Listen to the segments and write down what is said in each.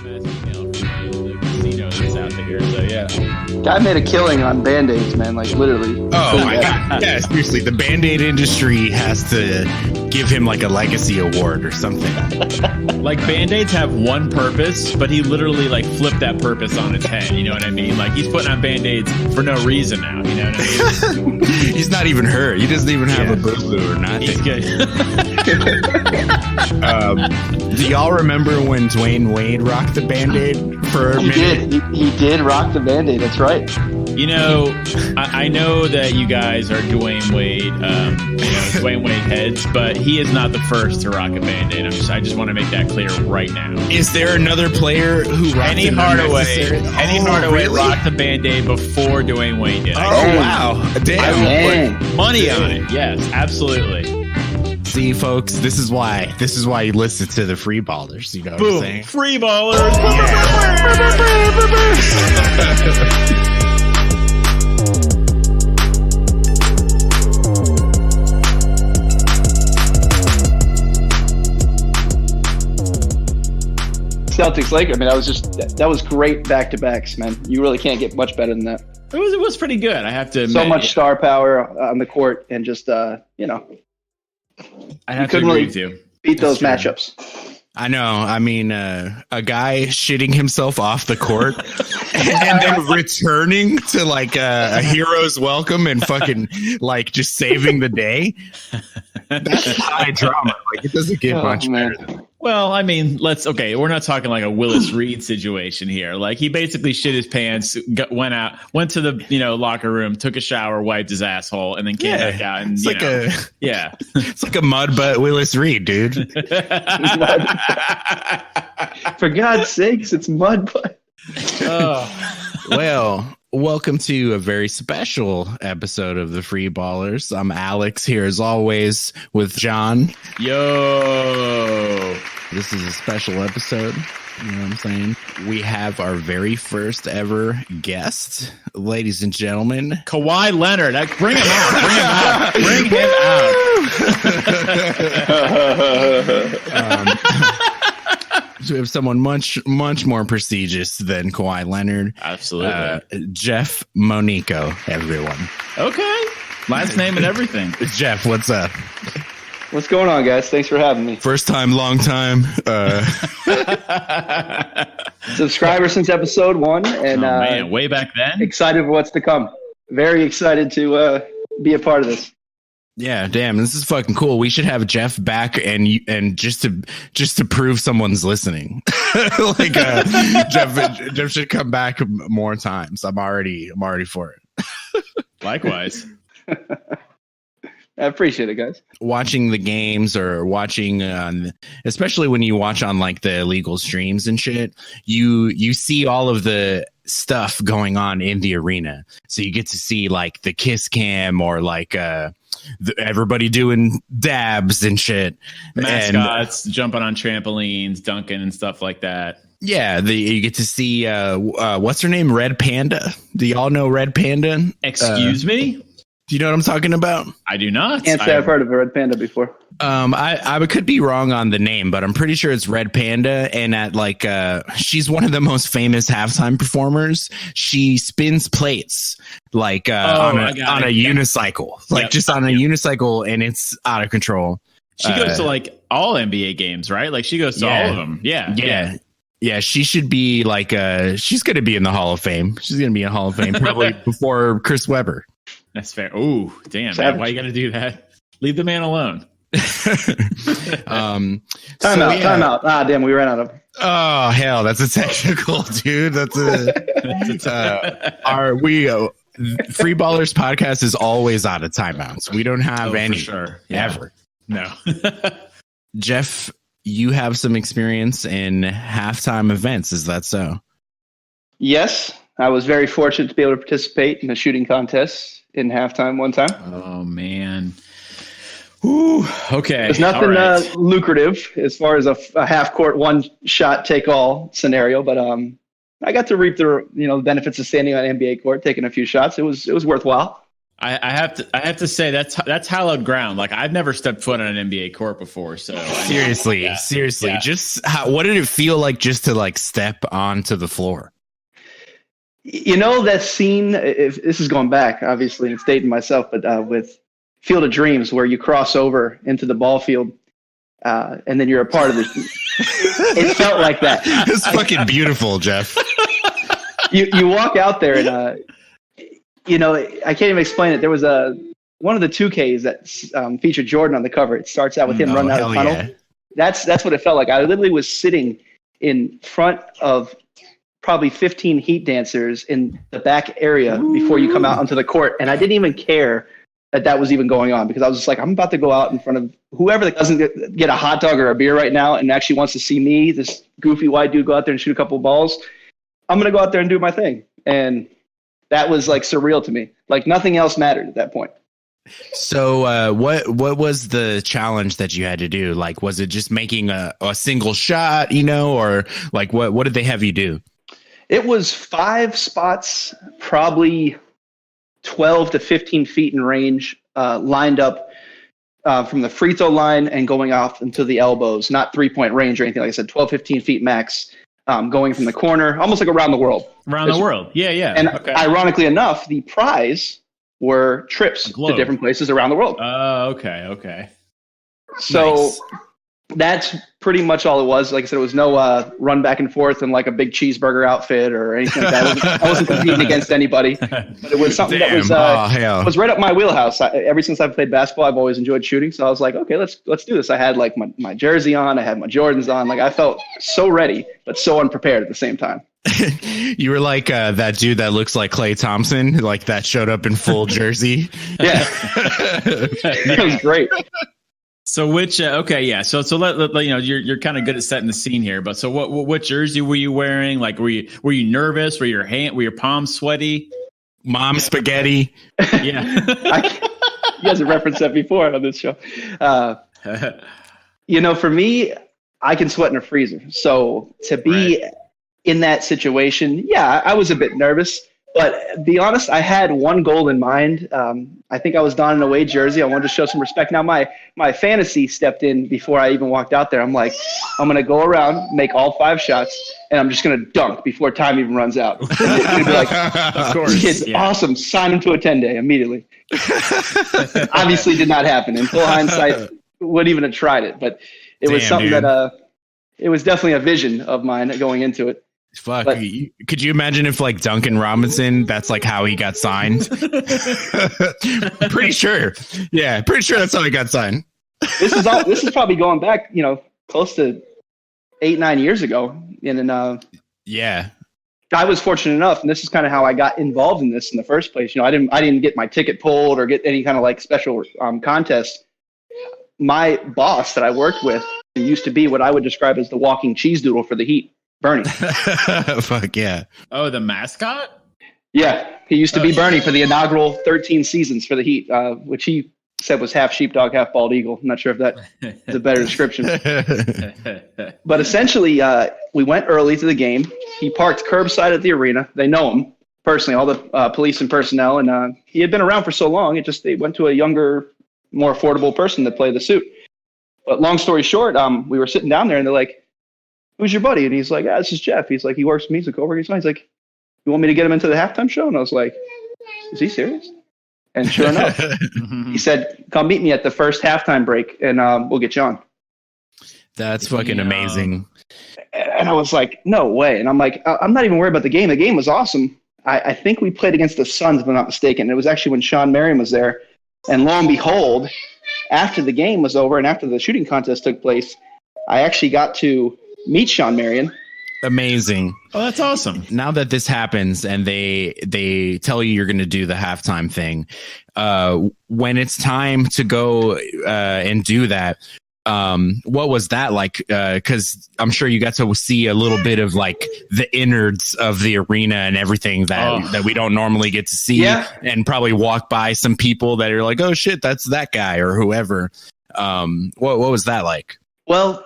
famous, the casino that's out there. So yeah, guy made a killing on Band-Aids, man. Like literally. Oh my god! Yeah, seriously, the Band-Aid industry has to give him like a legacy award or something. like Band-Aids have one purpose, but he literally like flipped that purpose on its head. You know what I mean? Like he's putting on Band-Aids for no reason now. You know what I mean? He's not even hurt. He doesn't even have a boo-boo or nothing. He's good. Do y'all remember when Dwayne Wade rocked the Band-Aid for a minute? He did rock the Band-Aid. That's right. You know, I know that you guys are Dwayne Wade, Dwayne Wade heads, but he is not the first to rock a Band-Aid. I just want to make that clear right now. Is there another player who rocked Penny Hardaway rocked the Band-Aid before Dwayne Wade did. Wow. Damn. I will put money on it. Yes, absolutely. See, folks, this is why you listen to the Free Ballers. You know what I'm saying? Free Ballers. Celtics Lakers. I mean, that was great back to backs, man. You really can't get much better than that. It was pretty good. I have to admit. So much star power on the court, and just I have to agree with you. Beat those matchups. I know. I mean, a guy shitting himself off the court and then returning to like a hero's welcome and fucking like just saving the day. That's high drama. Like it doesn't get much better than that. Well, I mean, we're not talking like a Willis Reed situation here. Like he basically shit his pants, went to the locker room, took a shower, wiped his asshole, and then came back out. And it's like a mud butt Willis Reed, dude. For God's sakes, it's mud butt. Well, welcome to a very special episode of the Free Ballers. I'm Alex here as always with John. Yo. This is a special episode. You know what I'm saying? We have our very first ever guest, ladies and gentlemen. Kawhi Leonard. Bring him out. Bring him out. So we have someone much more prestigious than Kawhi Leonard. Absolutely. Jeff Monico, everyone. Okay. Last name and everything. Jeff, what's up? What's going on, guys? Thanks for having me. First time, long time. Subscriber since episode 1. And man, way back then. Excited for what's to come. Very excited to be a part of this. Yeah, damn, this is fucking cool. We should have Jeff back and just to prove someone's listening. Like Jeff should come back more times. I'm already for it. Likewise. I appreciate it, guys. Watching the games or watching, especially when you watch on like the illegal streams and shit, you see all of the stuff going on in the arena. So you get to see like the kiss cam or like everybody doing dabs and shit. Mascots jumping on trampolines, dunking and stuff like that. Yeah, you get to see what's her name? Red Panda. Do y'all know Red Panda? Excuse me? Do you know what I'm talking about? I do not. Can't say I've heard of a Red Panda before. I could be wrong on the name, but I'm pretty sure it's Red Panda. And at like, she's one of the most famous halftime performers. She spins plates like on a unicycle, like just on a unicycle, and it's out of control. She goes to like all NBA games, right? Like she goes to all of them. Yeah. She should be like, she's going to be in the Hall of Fame. She's going to be in the Hall of Fame probably before Chris Webber. That's fair. Oh, damn, man. Why you got to do that? Leave the man alone. Time out. Ah, damn, we ran out of. Oh, hell, that's a technical, dude. That's a Free Ballers podcast is always out of timeouts. We don't have any ever. No. Jeff, you have some experience in halftime events. Is that so? Yes, I was very fortunate to be able to participate in a shooting contest in halftime one time. Oh, man. Ooh, okay. There's nothing lucrative as far as a half-court, one-shot, take-all scenario, but I got to reap the benefits of standing on an NBA court, taking a few shots. It was worthwhile. I have to say that's hallowed ground. Like I've never stepped foot on an NBA court before. So seriously, yeah. just what did it feel like just to like step onto the floor? You know that scene, if this is going back, obviously, and it's dating myself, but with Field of Dreams, where you cross over into the ball field, and then you're a part of it. It felt like that. It's fucking beautiful, Jeff. You walk out there and I can't even explain it. There was one of the 2Ks that featured Jordan on the cover. It starts out with him running out of the tunnel. Yeah. That's what it felt like. I literally was sitting in front of probably 15 Heat dancers in the back area before you come out onto the court. And I didn't even care that was even going on because I was just like, I'm about to go out in front of whoever that doesn't get a hot dog or a beer right now and actually wants to see me, this goofy white dude, go out there and shoot a couple of balls. I'm going to go out there and do my thing. And that was like surreal to me. Like nothing else mattered at that point. So what was the challenge that you had to do? Like, was it just making a single shot, or like what did they have you do? It was 5 spots, probably 12 to 15 feet in range, lined up from the free throw line and going off into the elbows, not 3-point range or anything. Like I said, 12, 15 feet max, going from the corner, almost like around the world. Around the world. Yeah. And ironically enough, the prize were trips to different places around the world. Oh, okay. So nice. That's pretty much all it was. Like I said, it was no run back and forth in like a big cheeseburger outfit or anything like that. I wasn't competing against anybody, but it was something that was right up my wheelhouse. Ever since I've played basketball, I've always enjoyed shooting. So I was like, okay, let's do this. I had like my jersey on, I had my Jordans on. Like I felt so ready, but so unprepared at the same time. You were like that dude that looks like Klay Thompson, like that showed up in full jersey. Yeah, that was great. So which okay, yeah. So let you're kind of good at setting the scene here. But so what jersey were you wearing? Like were you nervous? Were your palms sweaty? Mom spaghetti. Yeah, you guys have referenced that before on this show. For me, I can sweat in a freezer. So to be in that situation, yeah, I was a bit nervous. But be honest, I had one goal in mind. I think I was donning an away jersey. I wanted to show some respect. Now, my fantasy stepped in before I even walked out there. I'm like, I'm going to go around, make all 5 shots, and I'm just going to dunk before time even runs out. And be like, of course, kid's awesome. Sign him to a 10-day immediately. Obviously did not happen. In full hindsight, wouldn't even have tried it. But it was something that it was definitely a vision of mine going into it. Fuck. But, could you imagine if like Duncan Robinson, that's like how he got signed? Pretty sure. Yeah, pretty sure that's how he got signed. This is probably going back, close to 8-9 years ago. And yeah. I was fortunate enough, and this is kind of how I got involved in this in the first place. I didn't get my ticket pulled or get any kind of like special contest. My boss that I worked with used to be what I would describe as the walking cheese doodle for the Heat. Bernie. Fuck yeah. Oh, the mascot? Yeah. He used to be Bernie for the inaugural 13 seasons for the Heat, which he said was half sheepdog, half bald eagle. I'm not sure if that is a better description. But essentially, we went early to the game. He parked curbside at the arena. They know him personally, all the police and personnel. And he had been around for so long, they went to a younger, more affordable person to play the suit. But long story short, we were sitting down there and they're like, "Who's your buddy?" And he's like, "This is Jeff." He's like, "He works with me. He's a coworker." He's like, "You want me to get him into the halftime show?" And I was like, "Is he serious?" And sure enough, he said, "Come meet me at the first halftime break and we'll get you on." That's fucking amazing. And I was like, "No way." And I'm like, I'm not even worried about the game. The game was awesome. I think we played against the Suns, if I'm not mistaken. It was actually when Sean Marion was there. And lo and behold, after the game was over and after the shooting contest took place, I actually got to meet Sean Marion. Amazing. Oh, that's awesome. Now that this happens and they tell you you're going to do the halftime thing, when it's time to go and do that, what was that like? Because I'm sure you got to see a little bit of like the innards of the arena and everything that we don't normally get to see, and probably walk by some people that are like, "Oh shit, that's that guy," or whoever. What was that like? Well,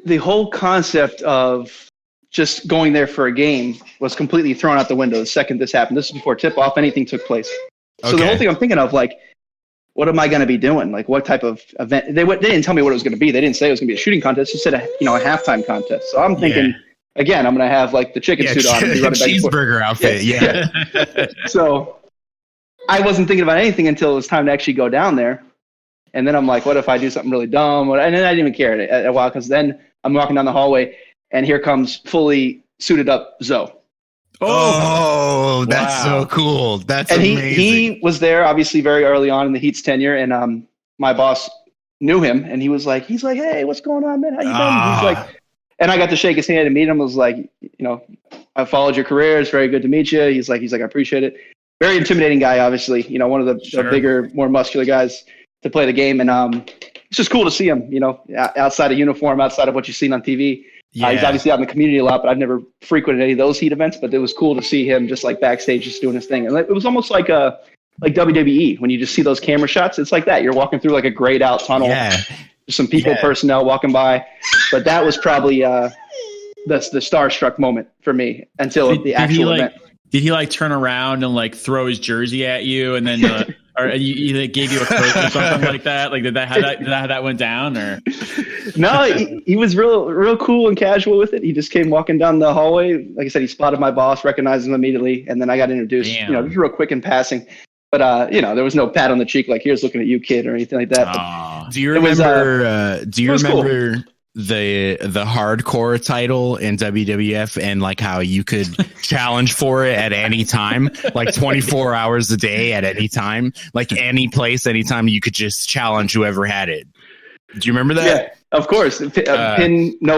the whole concept of just going there for a game was completely thrown out the window the second this happened. This is before tip-off, anything took place. So the whole thing I'm thinking of, like, what am I going to be doing? Like, what type of event? They didn't tell me what it was going to be. They didn't say it was going to be a shooting contest. They said a halftime contest. So I'm thinking, again, I'm going to have like the chicken suit on and be running back and forth. Cheeseburger outfit. Yeah. So I wasn't thinking about anything until it was time to actually go down there. And then I'm like, what if I do something really dumb? And then I didn't even care a while, because then I'm walking down the hallway and here comes fully suited up Zoe. Oh, that's so cool. That's amazing. He was there obviously very early on in the Heat's tenure, and my boss knew him, and he's like, hey, what's going on, man? How you been? He's like, and I got to shake his hand and meet him. I was like, I followed your career. It's very good to meet you. He's like, I appreciate it. Very intimidating guy, obviously. One of the bigger, more muscular guys to play the game, and it's just cool to see him. Outside of uniform, outside of what you've seen on TV. Yeah. He's obviously out in the community a lot, but I've never frequented any of those Heat events. But it was cool to see him just like backstage, just doing his thing. And it was almost like WWE when you just see those camera shots. It's like that. You're walking through like a grayed out tunnel. Yeah. Some people, personnel walking by. But that was probably the starstruck moment for me until the actual event. Did he like turn around and like throw his jersey at you and then or he gave you a coat or something like that? Like did that how that went down? Or no, he was real cool and casual with it. He just came walking down the hallway. Like I said, he spotted my boss, recognized him immediately, and then I got introduced. Just real quick in passing. But there was no pat on the cheek like here's looking at you, kid, or anything like that. Do you remember? Cool. The hardcore title in WWF and like how you could challenge for it at any time, like 24 hours a day at any time, like any place, anytime you could just challenge whoever had it. Do you remember that? Yeah, of course. No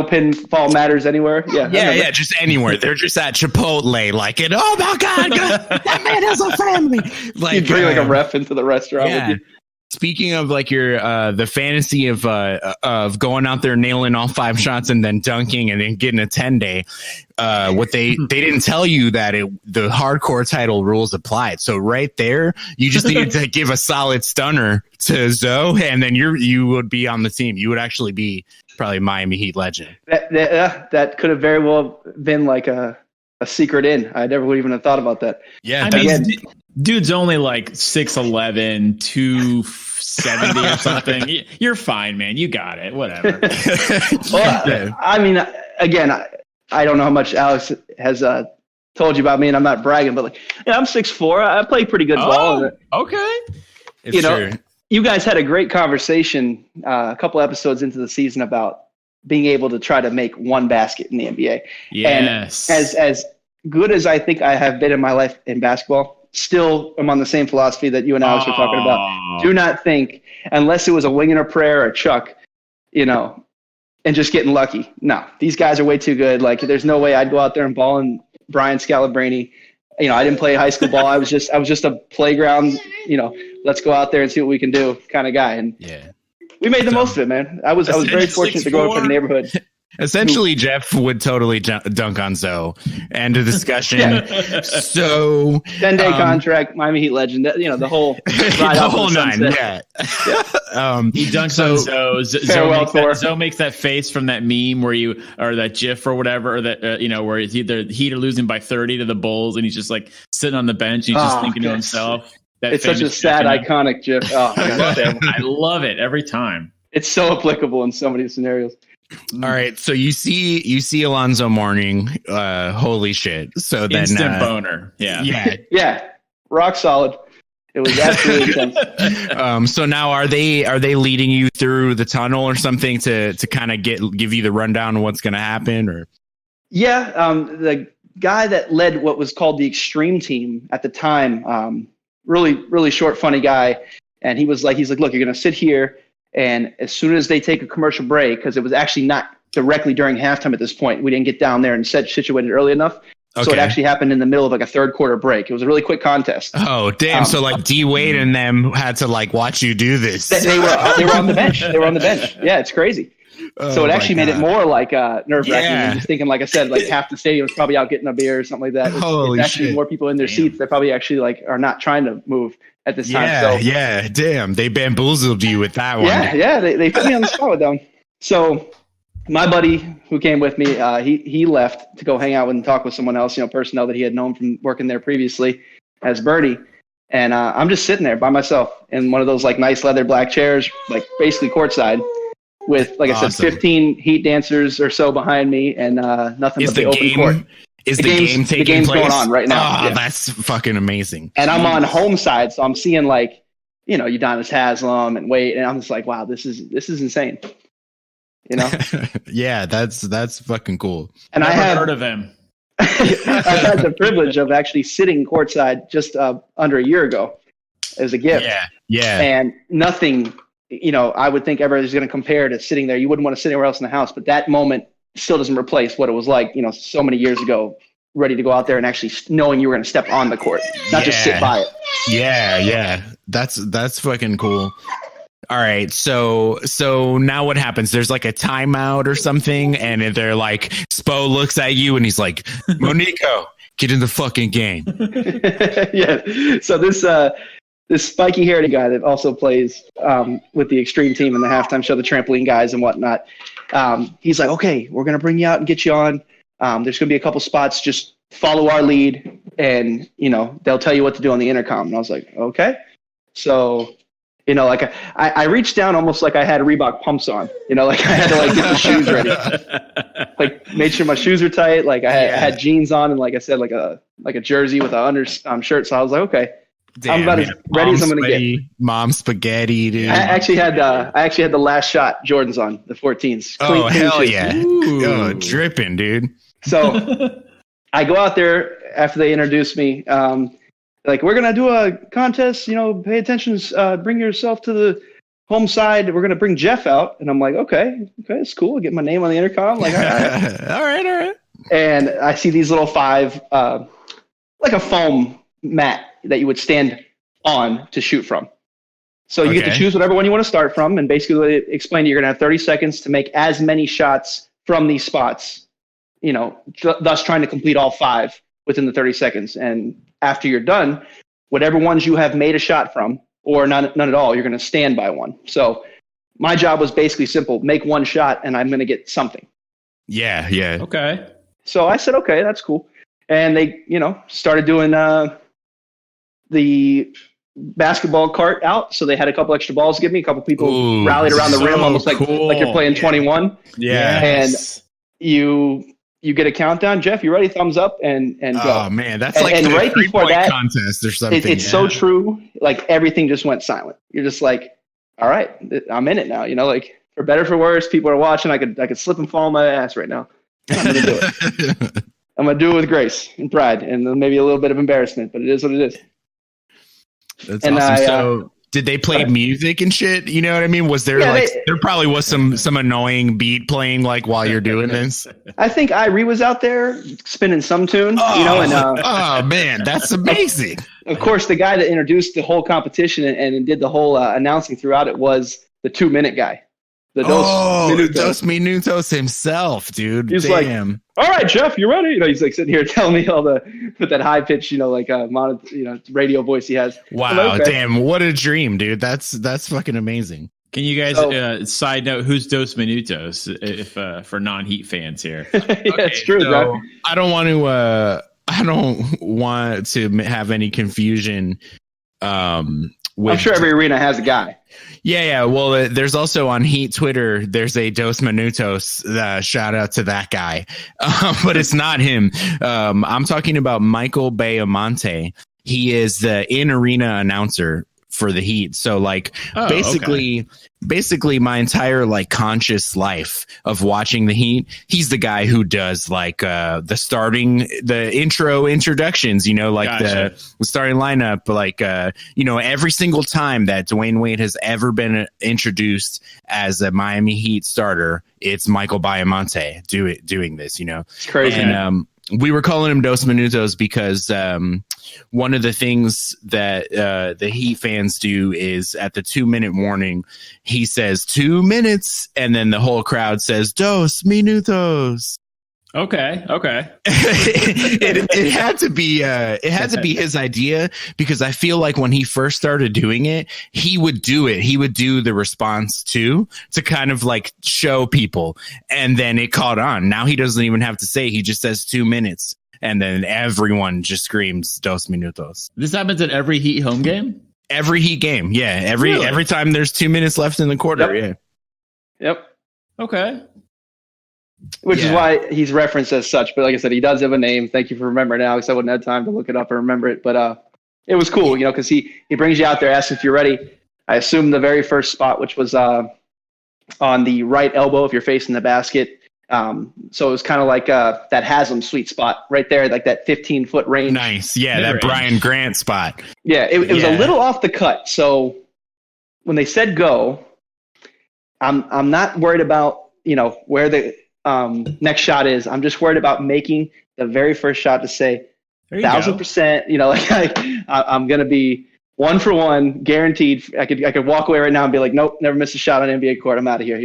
pinfall matters anywhere. Yeah, just anywhere. They're just at Chipotle, like, and oh my God, that man has a family. Like, you bring like a ref into the restaurant with you. Speaking of like your the fantasy of going out there nailing all 5 shots and then dunking and then getting a 10-day, what they didn't tell you that the hardcore title rules applied. So right there, you just needed to give a solid stunner to Zoe, and then you would be on the team. You would actually be probably Miami Heat legend. That could have very well been like a secret in. I never would even have thought about that. Yeah, dude's only like 6'11", 270 or something. You're fine, man. You got it. Whatever. Well, I mean, again, I don't know how much Alex has told you about me, and I'm not bragging, but like, I'm 6'4". I play pretty good ball. Okay. You guys had a great conversation a couple episodes into the season about being able to try to make one basket in the NBA. Yes. And as good as I think I have been in my life in basketball, still I'm on the same philosophy that you and Alex were talking about. Do not think, unless it was a wing and a prayer or a chuck, and just getting lucky. No, these guys are way too good. Like, there's no way I'd go out there and ball in Brian Scalabrine. I didn't play high school ball. I was just a playground, let's go out there and see what we can do kind of guy. And we made the most of it, man. I was very fortunate to grow up in the neighborhood. Essentially, Jeff would totally dunk on Zoe. End of discussion. So 10-day contract, Miami Heat legend. The whole the whole nine. Yeah. He dunks on Zoe. Zoe makes that face from that meme or that GIF or whatever, or that where it's either Heat are losing by 30 to the Bulls, and he's just like sitting on the bench. He's just thinking to himself. It's such a sad, iconic GIF. Oh, I love it every time. It's so applicable in so many scenarios. All right, so you see Alonzo Mourning, holy shit! So then instant boner, yeah, rock solid. It was absolutely intense. So now are they leading you through the tunnel or something to kind of give you the rundown of what's going to happen? Or the guy that led what was called the Extreme Team at the time, really short, funny guy, and he's like, look, you're going to sit here. And as soon as they take a commercial break, because it was actually not directly during halftime at this point, we didn't get down there and situated early enough. Okay. So it actually happened in the middle of like a third quarter break. It was a really quick contest. Oh, damn. So like D Wade and them had to like watch you do this. They were on the bench. They were on the bench. Yeah, it's crazy. So it actually made it more like nerve-wracking. Yeah. Just thinking, like I said, like half the stadium was probably out getting a beer or something like that. It's actually more people in their seats. They're probably actually like are not trying to move at this time. Yeah, damn. They bamboozled you with that one. Yeah, they put me on the spot with them. So my buddy who came with me, he left to go hang out and talk with someone else, personnel that he had known from working there previously as Bernie. And I'm just sitting there by myself in one of those like nice leather black chairs, like basically courtside, with like I said, 15 Heat dancers or so behind me, and nothing but the open court. Is the game taking game's place? Going on right now? Oh, that's fucking amazing. And I'm on home side, so I'm seeing like, you know, Udonis Haslem and Wade, and I'm just like, wow, this is insane. You know? Yeah, that's fucking cool. And Never I have heard of him. I've had the privilege of actually sitting courtside just under a year ago as a gift. Yeah. And nothing, you know, I would think ever is going to compare to sitting there. You wouldn't want to sit anywhere else in the house, but that moment still doesn't replace what it was like, you know, so many years ago, ready to go out there and actually knowing you were going to step on the court, not just sit by it. Yeah. That's fucking cool. All right, so now what happens? There's like a timeout or something, and they're like, Spo looks at you and he's like, Monico, get in the fucking game. Yeah. So this spiky haired guy that also plays with the extreme team in the halftime show, the trampoline guys and whatnot. He's like, okay, we're gonna bring you out and get you on. There's gonna be a couple spots. Just follow our lead, and you know they'll tell you what to do on the intercom. And I was like, okay. So. You know, like I reached down almost like I had Reebok pumps on. You know, like I had to like get the shoes ready, like made sure my shoes were tight. Like I had jeans on and like I said, like a jersey with a under shirt. So I was like, okay, I'm about as ready as I'm gonna get. Mom spaghetti, dude. I actually had the last shot Jordans on, the 14s. Oh hell yeah! Oh, dripping, dude. So I go out there after they introduce me. Like, we're going to do a contest, you know, pay attention, bring yourself to the home side. We're going to bring Jeff out. And I'm like, okay, it's cool. I get my name on the intercom. Like, all right. all right. And I see these little 5, like a foam mat that you would stand on to shoot from. So you get to choose whatever one you want to start from. And basically explain you're going to have 30 seconds to make as many shots from these spots, you know, thus trying to complete all 5 within the 30 seconds. And after you're done, whatever ones you have made a shot from, or none at all, you're going to stand by one. So my job was basically simple: make one shot, and I'm going to get something. Yeah. Okay. So I said, okay, that's cool. And they, you know, started doing the basketball cart out. So they had a couple extra balls to give me. A couple people rallied around the rim, almost like you're playing 21. Yeah. And you get a countdown. Jeff, you ready? Thumbs up and go. Oh man, that's like and right before that contest or something. It's so true. Like everything just went silent. You're just like, all right, I'm in it now. You know, like for better for worse, people are watching. I could slip and fall on my ass right now. I'm gonna do it. I'm gonna do it with grace and pride, and maybe a little bit of embarrassment, but it is what it is. That's awesome. So did they play music and shit? You know what I mean? Was there there probably was some annoying beat playing like while you're doing this? I think Irie was out there spinning some tune, you know, and oh man, that's amazing. Of course, the guy that introduced the whole competition and did the whole announcing throughout it was the 2-minute guy. The Dos Minutos himself, dude. He's Damn. like, all right, Jeff, you ready? You know, he's like sitting here telling me all with that high pitch, you know, like radio voice he has. Wow, like, okay. Damn, what a dream, dude. That's fucking amazing. Can you guys side note who's Dos Minutos if for non-Heat fans here? It's true, so bro. I don't want to have any confusion. I'm sure every arena has a guy. Yeah. Well, there's also on Heat Twitter, there's a Dos Minutos. Shout out to that guy. But it's not him. I'm talking about Michael Bayamonte. He is the in-arena announcer for the Heat. So like basically my entire like conscious life of watching the Heat, he's the guy who does like the introductions, you know, like the starting lineup, like you know, every single time that Dwayne Wade has ever been introduced as a Miami Heat starter, it's Michael Bayamonte doing this, you know. It's crazy. And we were calling him Dos Minutos because one of the things that the Heat fans do is at the 2-minute warning, he says 2 minutes, and then the whole crowd says Dos Minutos. Okay. it had to be his idea, because I feel like when he first started doing it, he would do the response to kind of like show people, and then it caught on. Now he doesn't even have to say, he just says 2 minutes. and then everyone just screams dos minutos. This happens at every Heat home game? Every Heat game, yeah. Every time there's 2 minutes left in the quarter, Yep. Okay. Which is why he's referenced as such. But like I said, he does have a name. Thank you for remembering now, because I wouldn't have time to look it up or remember it. But it was cool, because he brings you out there, asks if you're ready. I assume the very first spot, which was on the right elbow if you're facing the basket. So it was kind of like that Haslam sweet spot right there, like that 15-foot range. Nice. Yeah, that Brian Grant spot. Yeah, it was a little off the cut. So when they said go, I'm not worried about, where the next shot is. I'm just worried about making the very first shot to say 1,000%, I'm going to be 1 for 1 guaranteed. I could walk away right now and be like, nope, never miss a shot on NBA court. I'm out of here.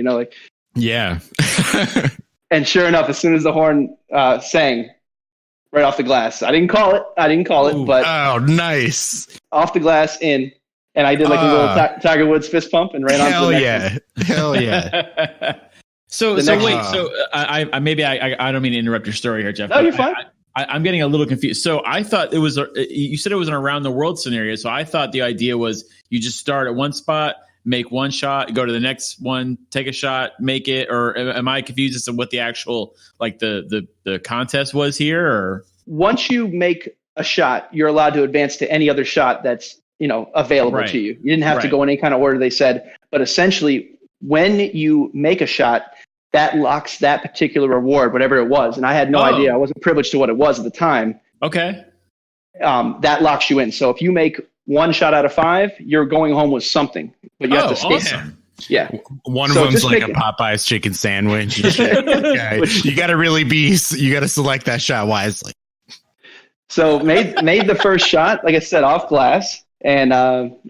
Yeah. And sure enough, as soon as the horn sang right off the glass, I didn't call it, but oh, nice. Off the glass in. And I did like a little Tiger Woods fist pump and ran on to the next one. Hell yeah. So I don't mean to interrupt your story here, Jeff. No, you're fine. I'm getting a little confused. So I thought you said it was an around the world scenario. So I thought the idea was you just start at one spot, make one shot, go to the next one, take a shot, make it. Or am I confused as to what the actual the contest was here? Or once you make a shot, you're allowed to advance to any other shot that's available to you. You didn't have to go in any kind of order, they said. But essentially, when you make a shot, that locks that particular reward, whatever it was. And I had no idea. I wasn't privileged to what it was at the time. Okay. That locks you in. So if you make 1 shot out of 5, you're going home with something. But you have to stay. Awesome. Yeah. One of them's like a Popeye's chicken sandwich. You got to you got to select that shot wisely. So made the first shot, like I said, off glass, and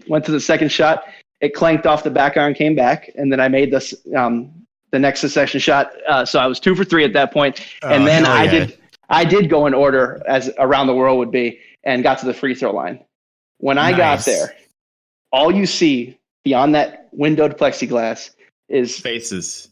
went to the second shot. It clanked off the back iron, came back, and then I made this the next succession shot. So I was 2 for 3 at that point. And then I did go in order as around the world would be, and got to the free throw line. When I got there, all you see beyond that windowed plexiglass is faces.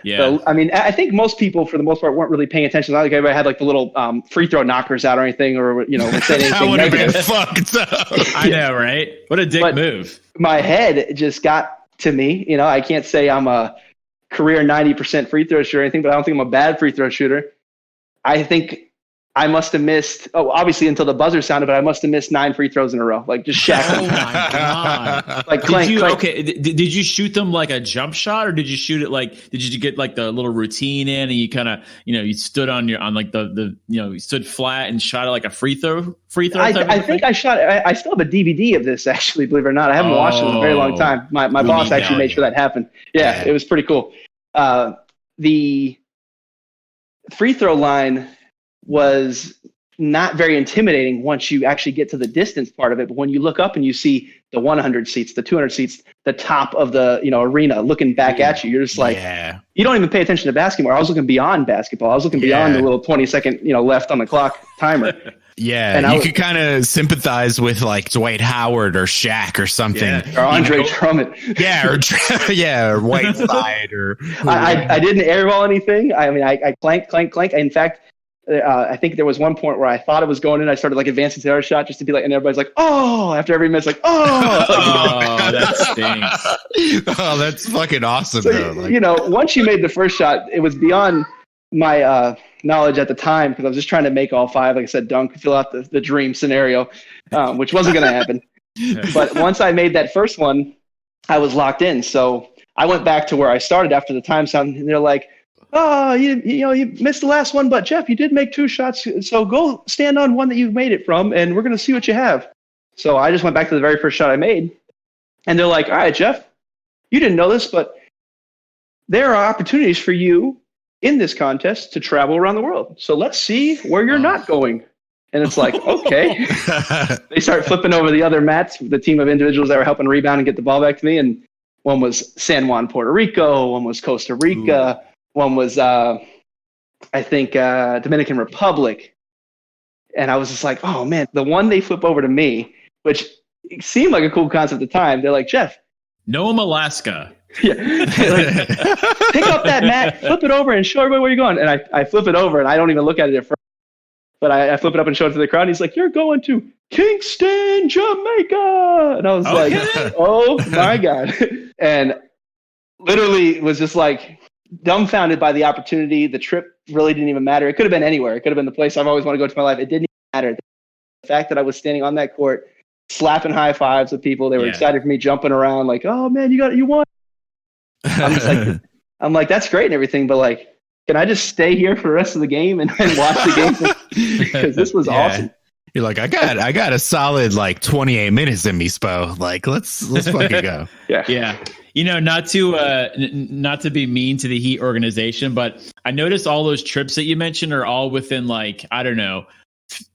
Yeah. I think most people, for the most part, weren't really paying attention. Not like everybody had like the little free throw knockers out or anything, or said anything. That would have been fucked up. I know, right? What a dick move. My head just got to me. I can't say I'm a career 90% free throw shooter or anything, but I don't think I'm a bad free throw shooter. I think I must have missed, obviously until the buzzer sounded, but I must have missed 9 free throws in a row. Like just Shaq. Oh my God. Like clank. Okay. Did you shoot them like a jump shot, or did you shoot it did you get like the little routine in, and you kind of, you stood you stood flat and shot it like a free throw? I think I shot it. I still have a DVD of this, actually, believe it or not. I haven't watched it in a very long time. My boss actually made sure that happened. Yeah, it was pretty cool. The free throw line was not very intimidating once you actually get to the distance part of it. But when you look up and you see the 100 seats, the 200 seats, the top of the arena looking back at you, you're just like, you don't even pay attention to basketball. I was looking beyond basketball. I was looking beyond the little 20-second left on the clock timer. Yeah, and you could kind of sympathize with like Dwight Howard or Shaq or something, or Andre Drummond. Or Whiteside. Or I didn't airball anything. I clank. In fact, I think there was one point where I thought it was going in. I started like advancing to the other shot just to be like, and everybody's like, oh, after every miss, like, oh, that stinks. Oh, that's fucking awesome. So, though. Once you made the first shot, it was beyond my knowledge at the time, because I was just trying to make all 5, like I said, dunk, fill out the dream scenario, which wasn't going to happen. But once I made that first one, I was locked in. So I went back to where I started after the time sound, and they're like, oh, you missed the last one, but Jeff, you did make 2 shots, so go stand on one that you made it from, and we're going to see what you have. So I just went back to the very first shot I made, and they're like, all right, Jeff, you didn't know this, but there are opportunities for you in this contest to travel around the world. So let's see where you're not going. And it's like, okay. They start flipping over the other mats, the team of individuals that were helping rebound and get the ball back to me, and one was San Juan, Puerto Rico, one was Costa Rica, one was, I think, Dominican Republic. And I was just like, oh, man, the one they flip over to me, which seemed like a cool concept at the time. They're like, Jeff. Nome, Alaska. Yeah. Like, pick up that mat, flip it over, and show everybody where you're going. And I flip it over, and I don't even look at it at first. But I flip it up and show it to the crowd. And he's like, "You're going to Kingston, Jamaica," and I was like, "Oh my god!" And literally was just like dumbfounded by the opportunity. The trip really didn't even matter. It could have been anywhere. It could have been the place I've always wanted to go to in my life. It didn't even matter. The fact that I was standing on that court, slapping high fives with people, they were excited for me, jumping around like, "Oh man, you won!" I'm like, that's great and everything, but like, can I just stay here for the rest of the game and watch the game? Because this was awesome. You're like, I got a solid like 28 minutes in me, Spo. Like, let's fucking go. Yeah. You know, not to be mean to the Heat organization, but I noticed all those trips that you mentioned are all within like, I don't know,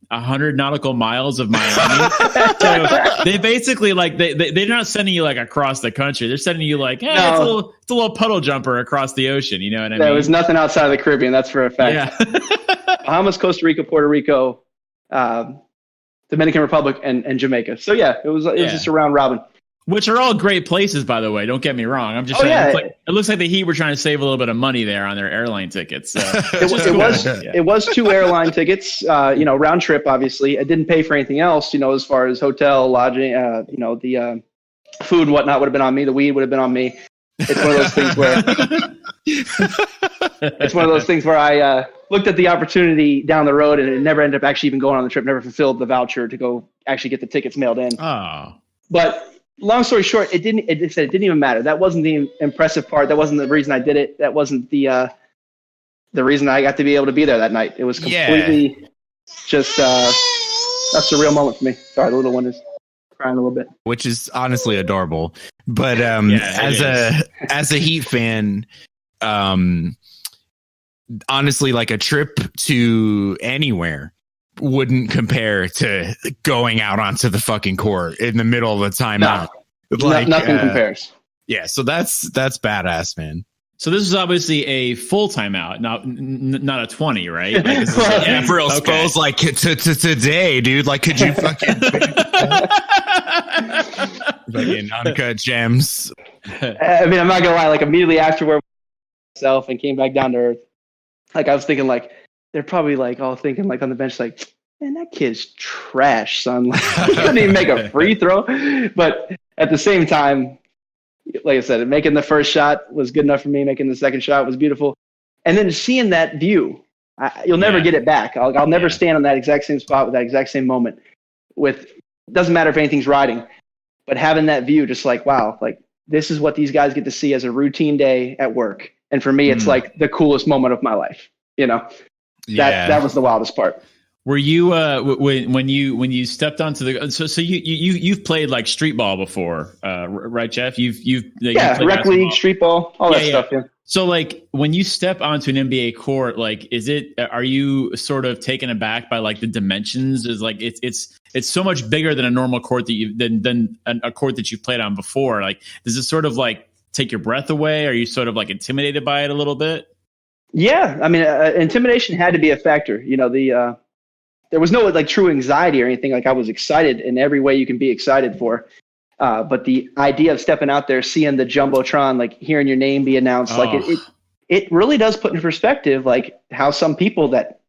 100 nautical miles of Miami. So they basically like they're not sending you like across the country. They're sending you like, it's a little puddle jumper across the ocean. You know what I mean? There was nothing outside of the Caribbean. That's for a fact. Yeah. Bahamas, Costa Rica, Puerto Rico, Dominican Republic, and Jamaica. So yeah, it was just a round robin. Which are all great places, by the way. Don't get me wrong. I'm just saying, it looks like the Heat were trying to save a little bit of money there on their airline tickets. So. It was 2 airline tickets, round trip, obviously. I didn't pay for anything else, as far as hotel, lodging, the food and whatnot would have been on me. The weed would have been on me. It's one of those things where I looked at the opportunity down the road and it never ended up actually even going on the trip, never fulfilled the voucher to go actually get the tickets mailed in. Oh. But long story short, it didn't even matter. That wasn't the impressive part. That wasn't the reason I did it. That wasn't the reason I got to be able to be there that night. It was completely just a surreal moment for me. Sorry, the little one is crying a little bit. Which is honestly adorable. But as a Heat fan, honestly, like a trip to anywhere wouldn't compare to going out onto the fucking court in the middle of the timeout. Nothing compares. Yeah, so that's badass, man. So this is obviously a full timeout, not a 20, right? Like, for real. Suppose like today, dude. Like, could you fucking uncut gems? I mean, I'm not gonna lie. Like immediately afterward, myself and came back down to earth. Like I was thinking, like they're probably like all thinking, like on the bench, like, man, that kid's trash, son. Like, he couldn't even make a free throw. But at the same time, like I said, making the first shot was good enough for me. Making the second shot was beautiful. And then seeing that view, you'll never get it back. I'll never stand on that exact same spot with that exact same moment. Doesn't matter if anything's riding, but having that view, just like, wow, like this is what these guys get to see as a routine day at work. And for me, it's like the coolest moment of my life. That was the wildest part. Were you when you stepped onto the so you've played like street ball before, right, Jeff? You've rec league, street ball, all that stuff. Yeah. So like when you step onto an NBA court, like are you sort of taken aback by like the dimensions? Is like it's so much bigger than a normal court than a court that you've played on before. Like does it sort of like take your breath away? Are you sort of like intimidated by it a little bit? Yeah, I mean, intimidation had to be a factor. There was no like true anxiety or anything. Like I was excited in every way you can be excited for. But the idea of stepping out there, seeing the Jumbotron, like hearing your name be announced, like it really does put in perspective, like how some people that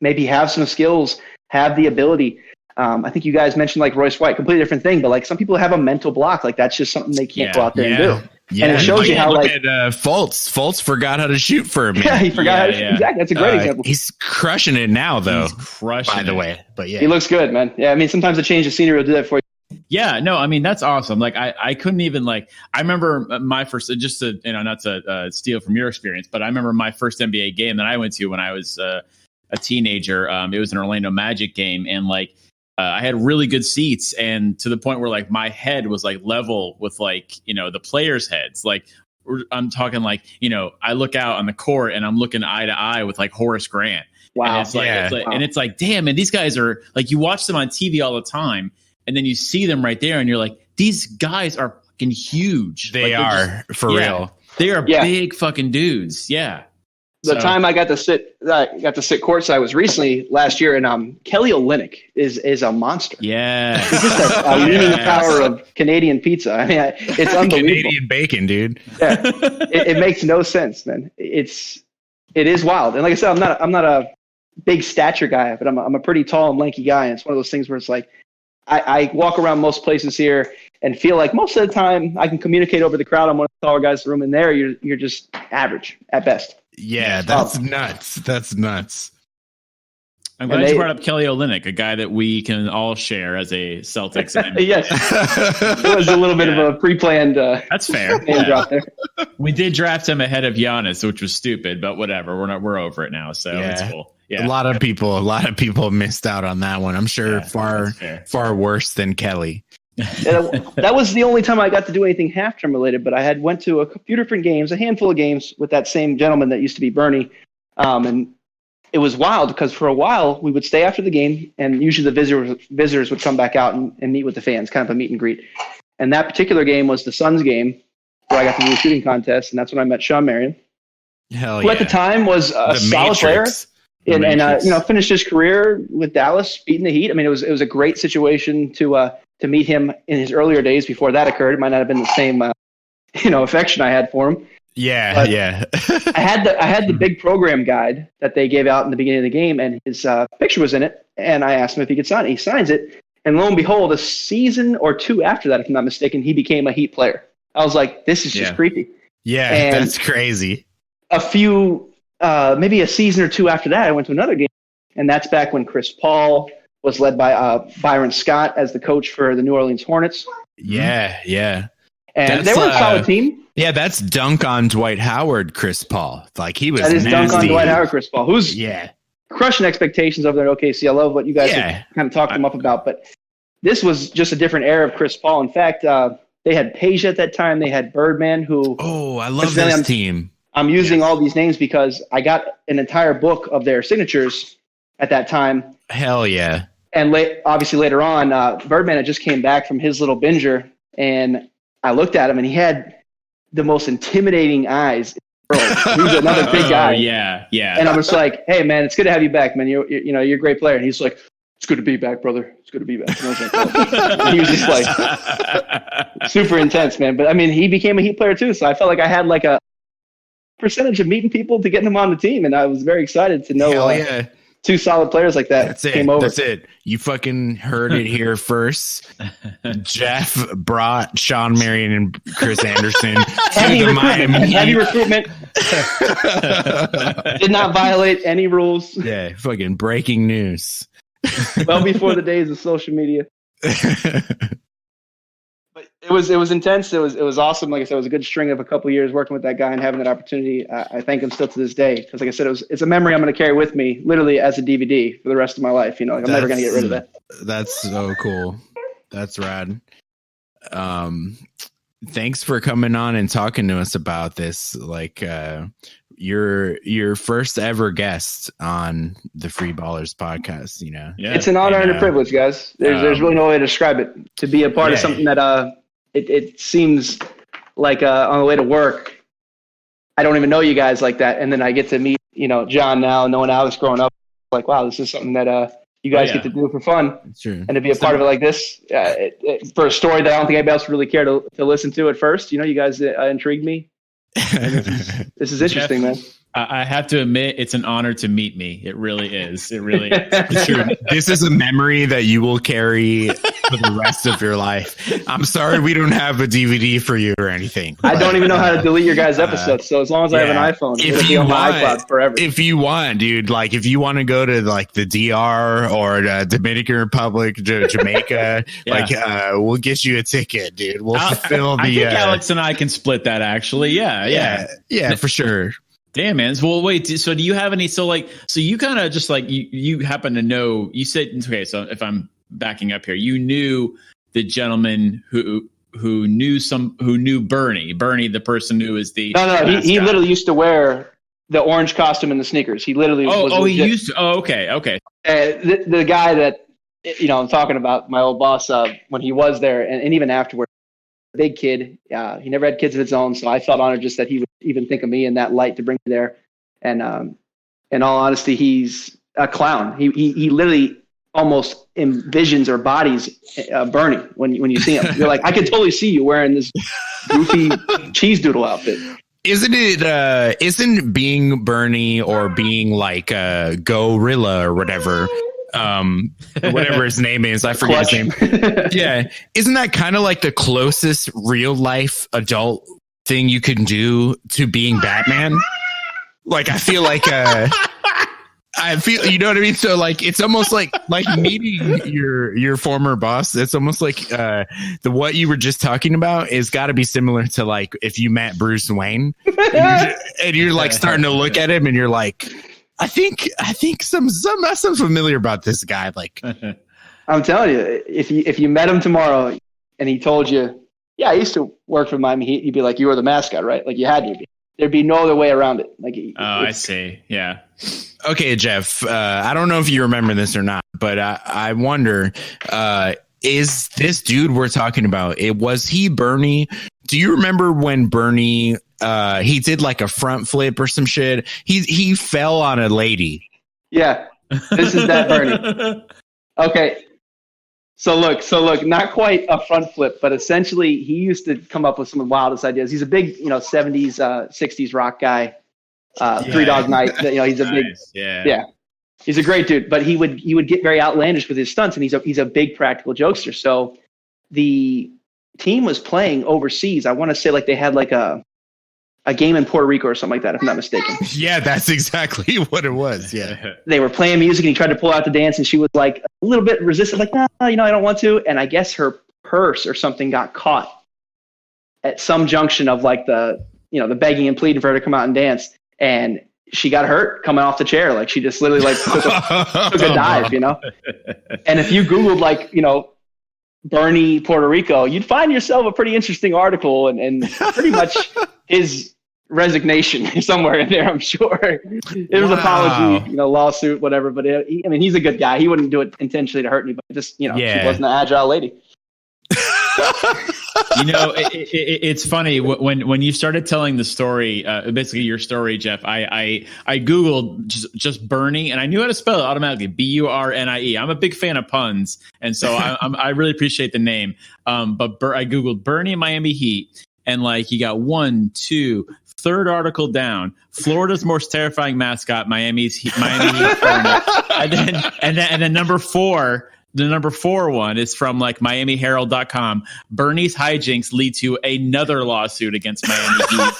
maybe have some skills, have the ability. I think you guys mentioned like Royce White, completely different thing, but like some people have a mental block. Like that's just something they can't go out there and do. Yeah, and it shows you how like Fultz forgot how to shoot for a minute. Yeah, he forgot how to shoot. Exactly. That's a great example. He's crushing it now, though. By the way, but yeah, he looks good, man. Yeah, I mean, sometimes a change of scenery will do that for you. Yeah, no, I mean that's awesome. Like I couldn't even like. I remember my first, just to not to steal from your experience, but I remember my first NBA game that I went to when I was a teenager. It was an Orlando Magic game, and like. I had really good seats, and to the point where like my head was like level with like the players' heads. Like I'm talking like I look out on the court and I'm looking eye to eye with like Horace Grant. Wow, and it's like damn, and these guys are like you watch them on TV all the time, and then you see them right there, and you're like these guys are fucking huge. They are for real. They are big fucking dudes. Yeah. The time I got to sit courtside was recently last year, and Kelly Olynyk is a monster. Yeah, he's just a leading power of Canadian pizza. I mean, it's unbelievable. Canadian bacon, dude. Yeah, it makes no sense, man. It is wild, and like I said, I'm not a big stature guy, but I'm a pretty tall and lanky guy. And it's one of those things where it's like, I walk around most places here and feel like most of the time I can communicate over the crowd. I'm one of the taller guys in the room, and there you're just average at best. Yeah, that's nuts. That's nuts. I'm glad you brought up Kelly Olynyk, a guy that we can all share as a Celtics. Yes, it was a little bit of a pre-planned. That's fair. Name drop there. We did draft him ahead of Giannis, which was stupid, but whatever. We're over it now, so it's cool. Yeah, a lot of people missed out on that one. I'm sure far worse than Kelly. That was the only time I got to do anything half-term related, but I had went to a few different games, a handful of games with that same gentleman that used to be Bernie, and it was wild because for a while we would stay after the game, and usually the visitors would come back out and meet with the fans, kind of a meet and greet. And that particular game was the Suns game where I got to do a shooting contest, and that's when I met Sean Marion, who at the time was a solid player, and finished his career with Dallas, beating the Heat. I mean, it was a great situation to meet him in his earlier days before that occurred. It might not have been the same affection I had for him. Yeah, but yeah. I had the big program guide that they gave out in the beginning of the game, and his picture was in it. And I asked him if he could sign it. He signs it, and lo and behold, a season or two after that, if I'm not mistaken, he became a Heat player. I was like, this is just creepy. Yeah, and that's crazy. A few, maybe a season or two after that, I went to another game, and that's back when Chris Paul was led by Byron Scott as the coach for the New Orleans Hornets. Yeah, yeah. And they were a solid team. Yeah, that's dunk on Dwight Howard, Chris Paul. Like he was That is nasty. dunk on Dwight Howard, Chris Paul, who's crushing expectations over there at OKC. I love what you guys have kind of talked them up about, but this was just a different era of Chris Paul. In fact, they had Page at that time. They had Birdman, who... Oh, I love this team. I'm using all these names because I got an entire book of their signatures at that time. Hell yeah. And obviously later on, Birdman had just came back from his little binger, and I looked at him, and he had the most intimidating eyes. He's another big guy. Yeah. And I was like, "Hey, man, it's good to have you back, man. You're a great player." And he's like, "It's good to be back, brother. It's good to be back." And I was like, "Oh." And he was just like super intense, man. But I mean, he became a Heat player too, so I felt like I had like a percentage of meeting people to getting them on the team, and I was very excited to know two solid players like that came over. That's it. You fucking heard it here first. Jeff brought Sean Marion and Chris Anderson heavy recruitment. Did not violate any rules. Yeah, fucking breaking news. Well before the days of social media. But it was intense. It was awesome. Like I said, it was a good string of a couple of years working with that guy and having that opportunity. I thank him still to this day because, like I said, it's a memory I'm going to carry with me, literally as a DVD for the rest of my life. I'm never going to get rid of that. That's so cool. That's rad. Thanks for coming on and talking to us about this. Like, your first ever guest on the Free Ballers podcast, it's an honor and a privilege, guys. There's really no way to describe it. To be a part of something that it seems like on the way to work, I don't even know you guys like that, and then I get to meet John now, knowing Alex growing up. Like, wow, this is something that you guys get to do for fun. True. And to be a part of it like this, for a story that I don't think anybody else would really care to listen to at first. You guys intrigued me. This is interesting, Jeff, man. I have to admit, it's an honor to meet me. It really is. It really is. It's true. This is a memory that you will carry for the rest of your life. I'm sorry we don't have a DVD for you or anything. I don't even know how to delete your guys' episodes. So as long as I have an iPhone, it'll be on my iCloud forever. If you want, dude, like if you want to go to like the DR or the Dominican Republic, Jamaica, we'll get you a ticket, dude. We'll fulfill the. I think Alex and I can split that. Actually, yeah, for sure. Damn, man. Well, wait. So do you have any? So you kind of just like you happen to know. You said okay. So if I'm backing up here, you knew the gentleman who knew Bernie, the person who is the no. He literally used to wear the orange costume and the sneakers. He literally he used to. Oh, okay. The guy that I'm talking about, my old boss, when he was there, and even afterwards. Big kid. He never had kids of his own, so I felt honored just that he would even think of me in that light to bring me there. And in all honesty, he's a clown. He literally almost envisions or bodies Bernie when you see him. You're like, I could totally see you wearing this goofy cheese doodle outfit. Isn't being Bernie or being like Gorilla or whatever, whatever his name is, I forget his name. Yeah, isn't that kind of like the closest real life adult thing you can do to being Batman? Like, I feel like you know what I mean? So like, it's almost like meeting your former boss. It's almost like what you were just talking about is got to be similar to like if you met Bruce Wayne and you're like starting to look at him and you're like, I think something familiar about this guy. Like, I'm telling you, if you met him tomorrow and he told you, yeah, I used to work for Miami Heat, you'd be like, you were the mascot, right? Like you had to be. There'd be no other way around it. Like, I see. Yeah. Okay, Jeff. I don't know if you remember this or not, but I wonder: is this dude we're talking about? Was he Bernie? Do you remember when Bernie? He did like a front flip or some shit. He fell on a lady. Yeah, this is that Bernie. Okay. So look, not quite a front flip, but essentially he used to come up with some of the wildest ideas. He's a big, 70s, 60s rock guy. Three Dog Night, he's a big, yeah. He's a great dude, but he would get very outlandish with his stunts, and he's a big practical jokester. So the team was playing overseas. I want to say like they had like a game in Puerto Rico or something like that, if I'm not mistaken. Yeah, that's exactly what it was. Yeah. They were playing music and he tried to pull out the dance and she was like a little bit resistant, like, no, I don't want to. And I guess her purse or something got caught at some junction of like the begging and pleading for her to come out and dance. And she got hurt coming off the chair. Like she just literally like took a dive, And if you Googled like, Bernie, Puerto Rico, you'd find yourself a pretty interesting article and pretty much his resignation somewhere in there, I'm sure. It was apology, lawsuit, whatever. But he's a good guy. He wouldn't do it intentionally to hurt anybody. Just, she wasn't an agile lady. It's funny when you started telling the story, basically your story, Jeff. I Googled just Bernie, and I knew how to spell it automatically. Burnie. I'm a big fan of puns, and so I really appreciate the name. But I Googled Bernie Miami Heat, and like you got 1, 2, third article down. Florida's most terrifying mascot, Miami Heat. and then number 4. The number 4 one is from like MiamiHerald.com. Bernie's hijinks lead to another lawsuit against Miami Heat. ...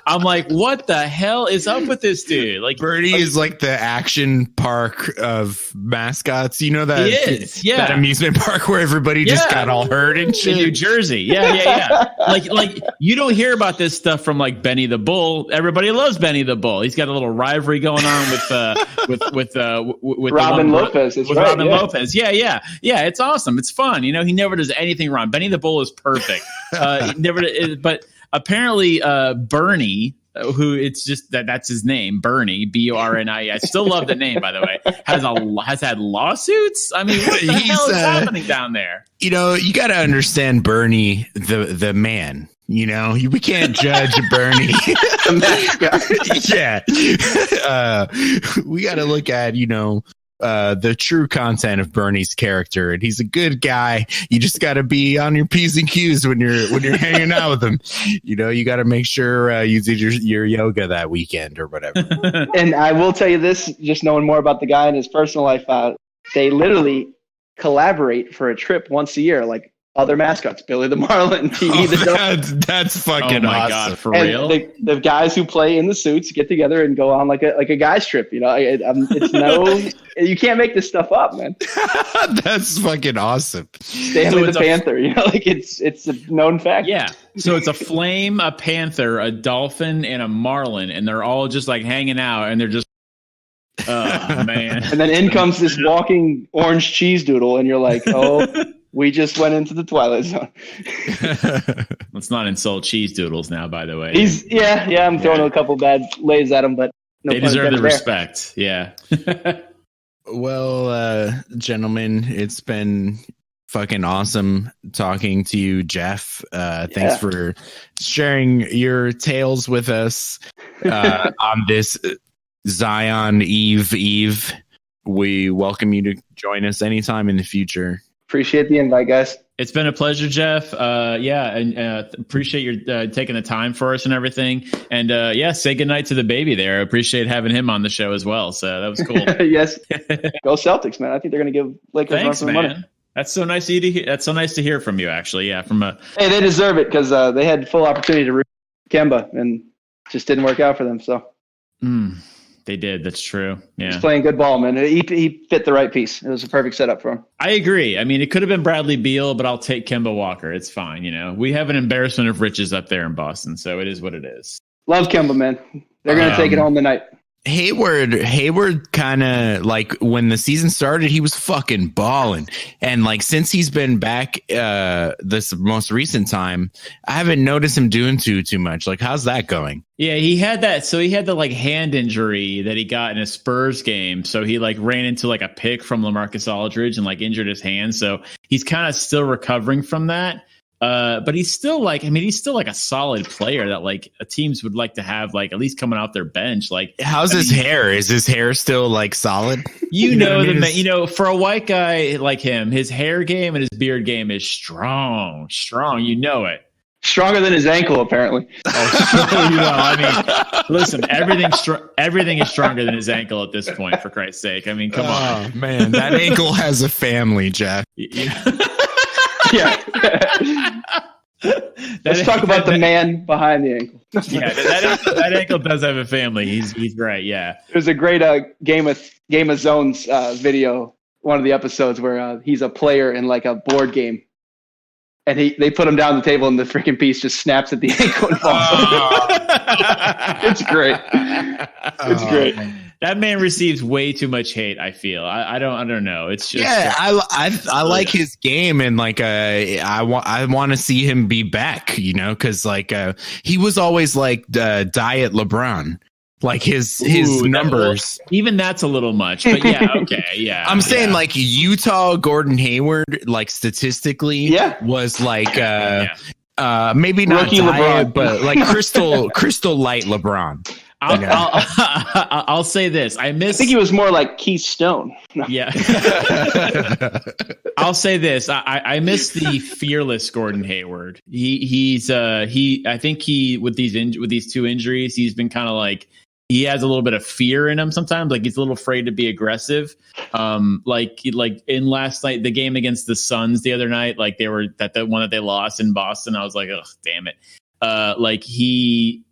I'm like, what the hell is up with this dude? Like Bernie is like the action park of mascots. You know that? He is, yeah. That amusement park where everybody just got all hurt and shit. In New Jersey. Yeah. like you don't hear about this stuff from like Benny the Bull. Everybody loves Benny the Bull. He's got a little rivalry going on with Robin Lopez. With Robin Lopez. Yeah. It's awesome. It's fun. He never does anything wrong. Benny the Bull is perfect. But apparently, Bernie, who it's just that's his name, Bernie, Burnie. I still love the name, by the way. Has had lawsuits. I mean, what the hell is happening down there? You got to understand Bernie, the man. We can't judge Bernie. Yeah. We got to look at, the true content of Bernie's character, and he's a good guy. You just got to be on your P's and Q's when you're hanging out with him. You got to make sure you did your yoga that weekend or whatever. And I will tell you this, just knowing more about the guy and his personal life, they literally collaborate for a trip once a year, like other mascots, Billy the Marlin, TV the Dog. That's fucking awesome. God, for and real. The guys who play in the suits get together and go on like a guys trip. It's you can't make this stuff up, man. That's fucking awesome. Stanley the Panther, it's a known fact. Yeah. So it's a flame, a panther, a dolphin, and a marlin, and they're all just like hanging out, and they're just. Oh man. And then in comes this walking orange cheese doodle, and you're like, oh. We just went into the Twilight Zone. Let's not insult cheese doodles now, by the way. I'm throwing a couple bad lays at him, but they deserve the respect. Yeah. Well, gentlemen, it's been fucking awesome talking to you, Jeff. Thanks for sharing your tales with us on this Zion Eve. We welcome you to join us anytime in the future. Appreciate the invite, guys. It's been a pleasure, Jeff. And appreciate your taking the time for us and everything. And say goodnight to the baby there. I appreciate having him on the show as well. So that was cool. Yes. Go Celtics, man. I think they're going to give Lakers Thanks, man. Money. That's so nice of you to hear. That's so nice to hear from you, actually. Yeah, Hey, they deserve it because they had full opportunity to root Kemba and just didn't work out for them. So they did. That's true. Yeah, he's playing good ball, man. He fit the right piece. It was a perfect setup for him. I agree. I mean, it could have been Bradley Beal, but I'll take Kemba Walker. It's fine. You know, we have an embarrassment of riches up there in Boston, so it is what it is. Love Kemba, man. They're going to take it home tonight. Hayward kind of like when the season started, he was fucking balling. And like since he's been back this most recent time, I haven't noticed him doing too much. Like, how's that going? Yeah, he had that. So he had the like hand injury that he got in a Spurs game. So he like ran into like a pick from LaMarcus Aldridge and like injured his hand. So he's kind of still recovering from that. But he's still like a solid player that like teams would like to have like at least coming out their bench. Like, how's his hair? Is his hair still like solid? You know, for a white guy like him, his hair game and his beard game is strong. You know it. Stronger than his ankle, apparently. I mean, listen, everything is stronger than his ankle at this point. For Christ's sake, I mean, come on, man, that ankle has a family, Jeff. Yeah. Let's talk about the man behind the ankle. Yeah, that ankle does have a family. He's right. Yeah. There's a great Game of Zones video, one of the episodes where he's a player in like a board game, and they put him down the table and the freaking piece just snaps at the ankle and falls. It's great. It's great. Man. That man receives way too much hate. I feel. I don't know. It's just. Yeah, I like his game, and like I want to see him be back. You know, because like he was always like diet LeBron. Like his numbers. Even that's a little much, but yeah, okay, yeah. I'm saying like Utah Gordon Hayward, like statistically, was like maybe not Rookie diet, LeBron, but like crystal light LeBron. I'll say this. I think he was more like Keith Stone. Yeah. I'll say this. I miss the fearless Gordon Hayward. I think with these two injuries, he's been kind of like, he has a little bit of fear in him sometimes. Like he's a little afraid to be aggressive. Like in last night, the game against the Suns the other night, like the one that they lost in Boston. I was like, oh, damn it. Like he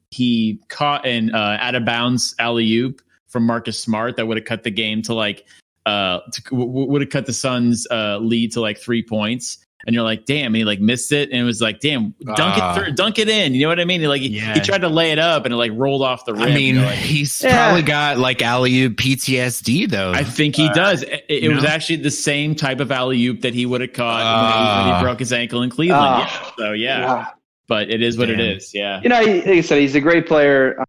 caught an out of bounds alley-oop from Marcus Smart that would have cut the game to like would have cut the Suns lead to like 3 points. And you're like, damn, and he like missed it, and it was like, damn, dunk it in. You know what I mean? He tried to lay it up, and it like rolled off the rim. I mean, he's probably got like alley-oop PTSD though. I think he does. It was actually the same type of alley-oop that he would have caught when he broke his ankle in Cleveland. But it is what it is. Yeah. You know, like I said, he's a great player.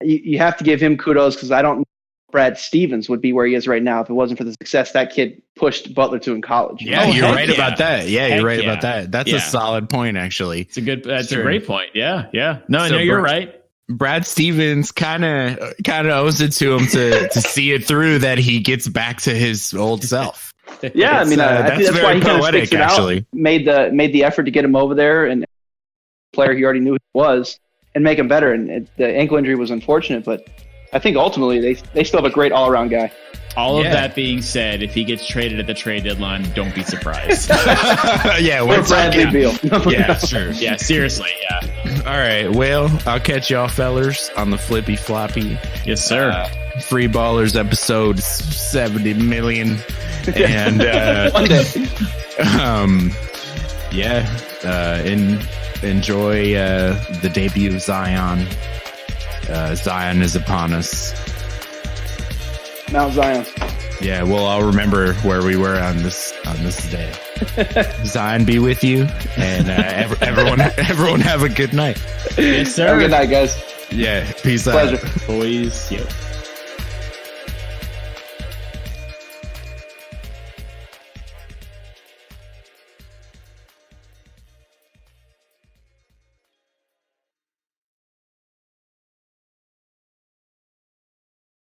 You have to give him kudos because I don't know if Brad Stevens would be where he is right now if it wasn't for the success that kid pushed Butler to in college. Yeah, you're right about that. Yeah, you're right about that. That's a solid point, actually. That's a great point. Yeah. No, you're right. Brad Stevens kind of owes it to him to see it through that he gets back to his old self. Yeah, I mean, I think that's why he kind of sticks it out. Made the effort to get him over there and player he already knew he was and make him better. And the ankle injury was unfortunate, but I think ultimately they still have a great all-around guy. All of that being said, if he gets traded at the trade deadline, don't be surprised. We're Bradley Beal. Yeah, sure. Yeah, seriously, yeah. All right, well, I'll catch y'all fellers on the flippy floppy. Yes, sir. Free Ballers episode 70 million. And one day. Enjoy the debut of Zion. Zion is upon us. Mount Zion. Yeah, well, I'll remember where we were on this day. Zion be with you, and everyone have a good night. Yes, sir. Have a good night, guys. Yeah, peace Pleasure. out. Boys. Yep.